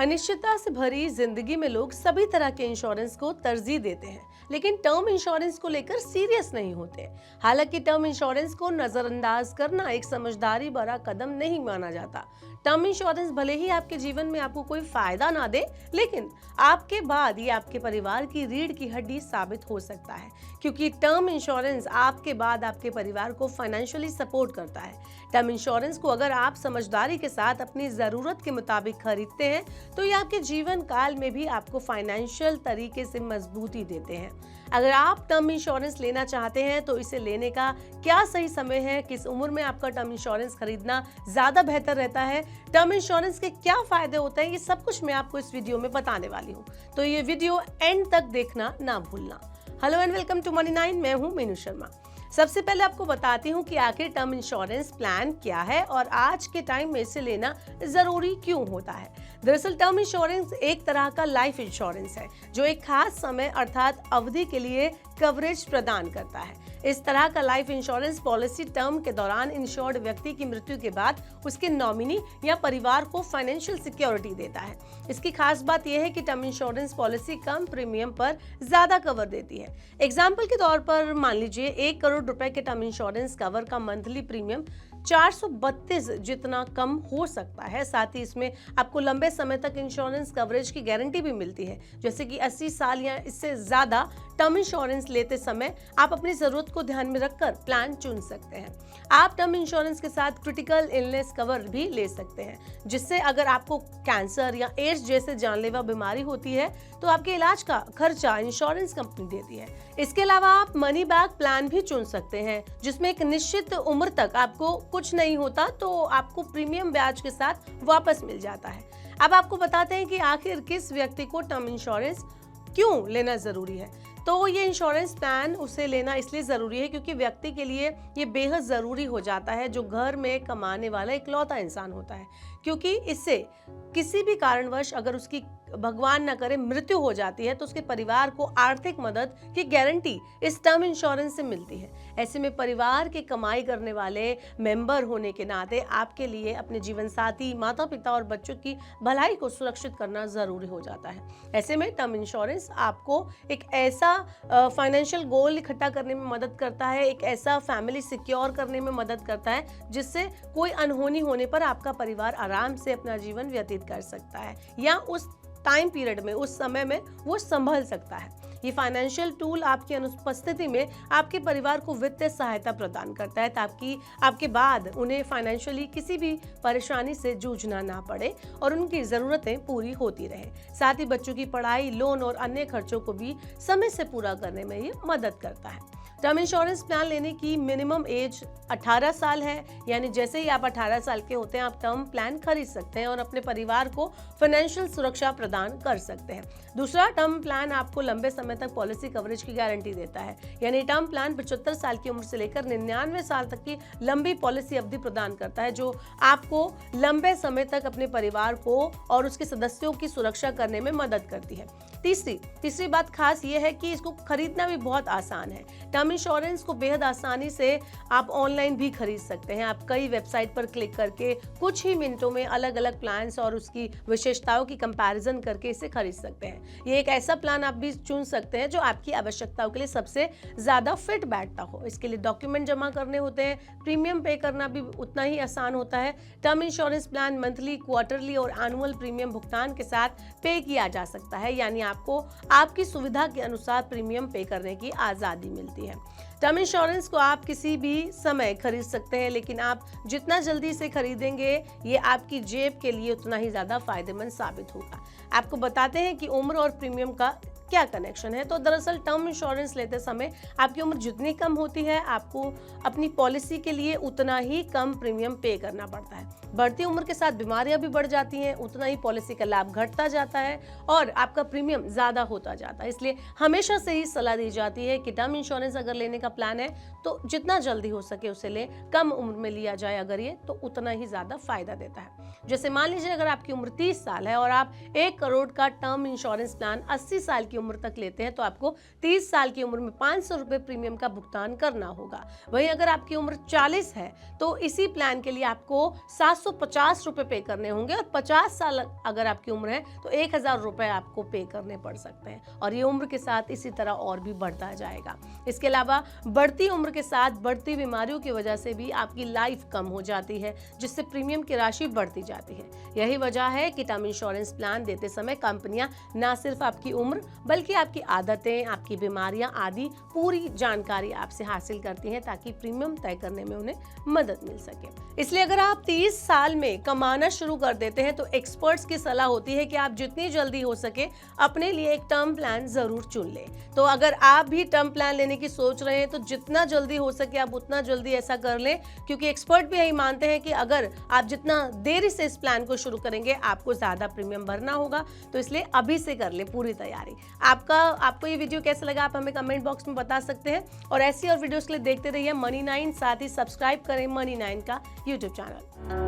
अनिश्चितता से भरी जिंदगी में लोग सभी तरह के इंश्योरेंस को तरजीह देते हैं, लेकिन टर्म इंश्योरेंस को लेकर सीरियस नहीं होते। हालांकि टर्म इंश्योरेंस को नजरअंदाज करना एक समझदारी भरा कदम नहीं माना जाता। टर्म इंश्योरेंस भले ही आपके जीवन में आपको कोई फायदा ना दे, लेकिन आपके बाद ये आपके परिवार की रीढ़ की हड्डी साबित हो सकता है, क्योंकि टर्म इंश्योरेंस आपके बाद आपके परिवार को फाइनेंशियली सपोर्ट करता है। टर्म इंश्योरेंस को अगर आप समझदारी के साथ अपनी जरूरत के मुताबिक खरीदते हैं तो ये आपके जीवन काल में भी आपको फाइनेंशियल तरीके से मजबूती देते हैं। अगर आप टर्म इंश्योरेंस लेना चाहते हैं तो इसे लेने का क्या सही समय है, किस उम्र में आपका टर्म इंश्योरेंस खरीदना ज्यादा बेहतर रहता है, टर्म इंश्योरेंस के क्या फायदे होते हैं, ये सब कुछ मैं आपको इस वीडियो में बताने वाली हूँ। तो ये वीडियो एंड तक देखना ना भूलना। Hello and welcome to Money 9। मैं हूँ मीनू शर्मा। सबसे पहले आपको बताती हूँ कि आखिर टर्म इंश्योरेंस प्लान क्या है और आज के टाइम में इसे लेना जरूरी क्यों होता है। दरअसल टर्म इंश्योरेंस एक तरह का लाइफ इंश्योरेंस है जो एक खास समय अर्थात अवधि के लिए कवरेज प्रदान करता है। इस तरह का लाइफ इंश्योरेंस पॉलिसी टर्म के दौरान इंश्योर्ड व्यक्ति की मृत्यु के बाद उसके नॉमिनी या परिवार को फाइनेंशियल सिक्योरिटी देता है। इसकी खास बात यह है कि टर्म इंश्योरेंस पॉलिसी कम प्रीमियम पर ज्यादा कवर देती है। एग्जाम्पल के तौर पर मान लीजिए 1 करोड़ रुपए के टर्म इंश्योरेंस कवर का मंथली प्रीमियम 432 जितना कम हो सकता है। साथ ही इसमें आपको लंबे समय तक इंश्योरेंस कवरेज की गारंटी भी मिलती है, जैसे कि 80 साल या इससे ज्यादा। टर्म इंश्योरेंस लेते समय आप अपनी जरूरत को ध्यान में रखकर प्लान चुन सकते हैं। आप टर्म इंश्योरेंस के साथ क्रिटिकल इलनेस कवर भी ले सकते हैं, जिससे अगर आपको कैंसर या एड्स जैसे जानलेवा बीमारी होती है तो आपके इलाज का खर्चा इंश्योरेंस कंपनी देती है। इसके अलावा आप मनी बैक प्लान भी चुन सकते हैं, जिसमें एक निश्चित उम्र तक आपको कुछ नहीं होता तो आपको प्रीमियम ब्याज के साथ वापस मिल जाता है। अब आपको बताते हैं कि आखिर किस व्यक्ति को टर्म इंश्योरेंस क्यों लेना जरूरी है। तो ये इंश्योरेंस प्लान उसे लेना इसलिए जरूरी है क्योंकि व्यक्ति के लिए ये बेहद जरूरी हो जाता है जो घर में कमाने वाला इकलौता इंसान होता है, क्योंकि इससे किसी भी कारणवश अगर उसकी भगवान न करे मृत्यु हो जाती है तो उसके परिवार को आर्थिक मदद की गारंटी इस टर्म इंश्योरेंस से मिलती है। ऐसे में परिवार के कमाई करने वाले मेंबर होने के नाते आपके लिए अपने जीवन साथी, माता पिता और बच्चों की भलाई को सुरक्षित करना जरूरी हो जाता है। ऐसे में टर्म इंश्योरेंस आपको एक ऐसा फाइनेंशियल गोल इकट्ठा करने में मदद करता है, एक ऐसा फैमिली सिक्योर करने में मदद करता है जिससे कोई अनहोनी होने पर आपका परिवार आराम से अपना जीवन व्यतीत कर सकता है या उस टाइम पीरियड में, उस समय में वो संभल सकता है। ये फाइनेंशियल टूल आपकी अनुपस्थिति में आपके परिवार को वित्तीय सहायता प्रदान करता है ताकि आपके बाद उन्हें फाइनेंशियली किसी भी परेशानी से जूझना ना पड़े और उनकी ज़रूरतें पूरी होती रहे। साथ ही बच्चों की पढ़ाई, लोन और अन्य खर्चों को भी समय से पूरा करने में ये मदद करता है। टर्म इंश्योरेंस प्लान लेने की मिनिमम एज 18 साल है, यानी जैसे ही आप 18 साल के होते हैं आप टर्म प्लान खरीद सकते हैं और अपने परिवार को फाइनेंशियल सुरक्षा प्रदान कर सकते हैं। दूसरा, टर्म प्लान आपको लंबे समय तक पॉलिसी कवरेज की गारंटी देता है, यानी टर्म प्लान 75 साल की उम्र से लेकर 99 साल तक की लंबी पॉलिसी अवधि प्रदान करता है, जो आपको लंबे समय तक अपने परिवार को और उसके सदस्यों की सुरक्षा करने में मदद करती है। तीसरी बात खास ये है कि इसको खरीदना भी बहुत आसान है। टर्म इंश्योरेंस को बेहद आसानी से आप ऑनलाइन भी खरीद सकते हैं। आप कई वेबसाइट पर क्लिक करके कुछ ही मिनटों में अलग अलग प्लान्स और उसकी विशेषताओं की कंपैरिजन करके इसे खरीद सकते हैं। ये एक ऐसा प्लान आप भी चुन सकते हैं जो आपकी आवश्यकताओं के लिए सबसे ज्यादा फिट बैठता हो। इसके लिए डॉक्यूमेंट जमा करने होते हैं, प्रीमियम पे करना भी उतना ही आसान होता है। Term insurance plan monthly, quarterly और एनुअल प्रीमियम भुगतान के साथ पे किया जा सकता है, यानी आपको आपकी सुविधा के अनुसार प्रीमियम पे करने की आजादी मिलती है। टर्म इंश्योरेंस को आप किसी भी समय खरीद सकते हैं, लेकिन आप जितना जल्दी से खरीदेंगे ये आपकी जेब के लिए उतना ही ज्यादा फायदेमंद साबित होगा। आपको बताते हैं कि उम्र और प्रीमियम का क्या कनेक्शन है। तो दरअसल टर्म इंश्योरेंस लेते समय आपकी उम्र जितनी कम होती है आपको अपनी पॉलिसी के लिए उतना ही कम प्रीमियम पे करना पड़ता है। बढ़ती उम्र के साथ बीमारियां भी बढ़ जाती हैं, उतना ही पॉलिसी का लाभ घटता जाता है और आपका प्रीमियम ज्यादा होता जाता है। इसलिए हमेशा से ही सलाह दी जाती है कि टर्म इंश्योरेंस अगर लेने का प्लान है तो जितना जल्दी हो सके उसे ले, कम उम्र में लिया जाए अगर ये तो उतना ही ज्यादा फायदा देता है। जैसे मान लीजिए अगर आपकी उम्र 30 साल है और आप 1 करोड़ का टर्म इंश्योरेंस प्लान 80 साल की उम्र तक लेते हैं तो आपको 30 साल की उम्र में 500 रुपये प्रीमियम का भुगतान करना होगा। वहीं अगर आपकी उम्र 40 है तो इसी प्लान के लिए आपको 750 रुपये पे करने होंगे और 50 साल अगर आपकी उम्र है तो 1000 रुपये आपको पे करने पड़ सकते हैं और ये उम्र के साथ इसी तरह और भी बढ़ता जाएगा। इसके अलावा बढ़ती उम्र के साथ बढ़ती बीमारियों की वजह से भी आपकी लाइफ कम हो जाती है, जिससे प्रीमियम की राशि बढ़ती जाती है। यही वजह है कि टर्म इंश्योरेंस प्लान देते समय कंपनियां न सिर्फ आपकी उम्र बल्कि आपकी आदतें, आपकी बीमारियां आदि पूरी जानकारी आपसे हासिल करती हैं ताकि प्रीमियम तय करने में उन्हें मदद मिल सके। इसलिए अगर आप 30 साल में कमाना शुरू कर देते हैं तो एक्सपर्ट्स की सलाह होती है कि आप जितनी जल्दी हो सके अपने लिए एक टर्म प्लान जरूर चुन लें। तो अगर आप भी टर्म प्लान लेने की सोच रहे हैं तो जितना जल्दी हो सके आप उतना जल्दी ऐसा कर लें, क्योंकि एक्सपर्ट भी यही मानते हैं कि अगर आप जितना देरी से इस प्लान को शुरू करेंगे आपको ज्यादा प्रीमियम भरना होगा। तो इसलिए अभी से कर ले पूरी तैयारी। आपको ये वीडियो कैसा लगा आप हमें कमेंट बॉक्स में बता सकते हैं और ऐसी और वीडियोस के लिए देखते रहिए मनी 9, साथ ही सब्सक्राइब करें मनी 9 का यूट्यूब चैनल।